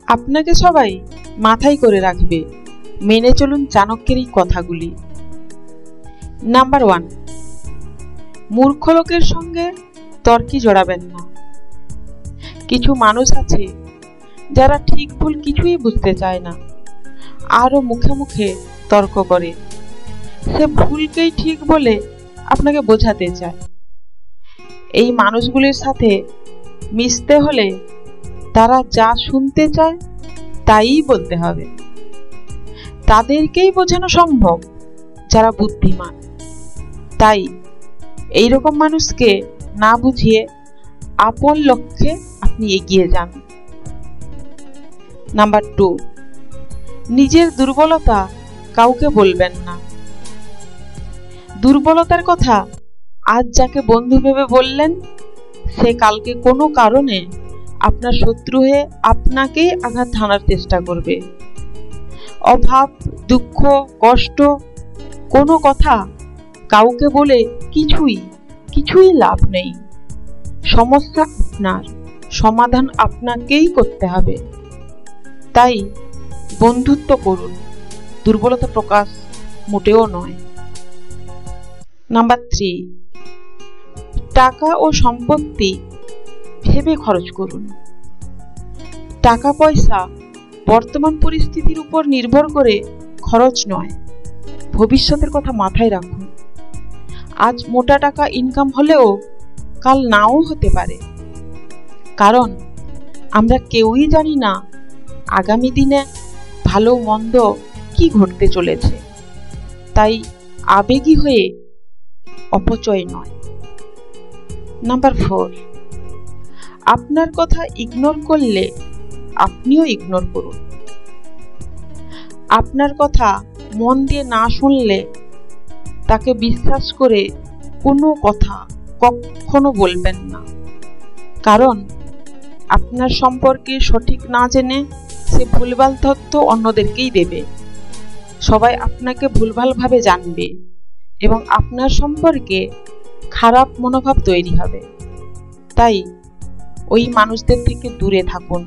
আপনাকে সবাই মাথায় করে রাখবে, মেনে চলুন চাণক্যের এই কথাগুলি। নাম্বার 1, মূর্খ লোকের সঙ্গে তর্কে জড়াবেন না। কিছু মানুষ আছে যারা ঠিক ভুল কিছুই বুঝতে চায় না, আরো মুখে মুখে তর্ক করে। সে ভুলকেই ঠিক বলে আপনাকে বোঝাতে চায়। এই মানুষগুলির সাথে মিশতে হলে তারা যা শুনতে চায় তাই বলতে হবে। তাদেরকেই বোঝানো সম্ভব যারা বুদ্ধিমান। তাই এইরকম মানুষকে না বুঝিয়ে আপন লক্ষ্যে আপনি এগিয়ে যান। নাম্বার 2, নিজের দুর্বলতা কাউকে বলবেন না। দুর্বলতার কথা আজ যাকে বন্ধু ভেবে বললেন, সে কালকে কোনো কারণে আপনার শত্রু হয়ে আপনাকেই আঘাত হানার চেষ্টা করবে। অভাব, দুঃখ, কষ্ট কোনো কথা কাউকে বলে কিছুই লাভ নেই। সমস্যা আপনার, সমাধান আপনাকেই করতে হবে। তাই বন্ধুত্ব করুন, দুর্বলতা প্রকাশ মোটেও নয়। নাম্বার 3, টাকা ও সম্পত্তি ভেবে খরচ করুন। টাকা পয়সা বর্তমান পরিস্থিতির উপর নির্ভর করে খরচ নয়, ভবিষ্যতের কথা মাথায় রাখুন। আজ মোটা টাকা ইনকাম হলেও কাল নাও হতে পারে, কারণ আমরা কেউই জানি না আগামী দিনে ভালো মন্দ কি ঘটতে চলেছে। তাই আবেগী হয়ে অপচয় নয়। নাম্বার 4, আপনার কথা ইগনোর করলে আপনিও ইগনোর করুন। আপনার কথা মন দিয়ে না শুনলে তাকে বিশ্বাস করে কোনো কথা কখনো বলবেন না, কারণ আপনার সম্পর্কে সঠিক না জেনে সে ভুলভাল তথ্য অন্যদেরকেই দেবে। সবাই আপনাকে ভুলভালভাবে জানবে এবং আপনার সম্পর্কে খারাপ মনোভাব তৈরি হবে। তাই ওই মানুষদের থেকে দূরে থাকুন।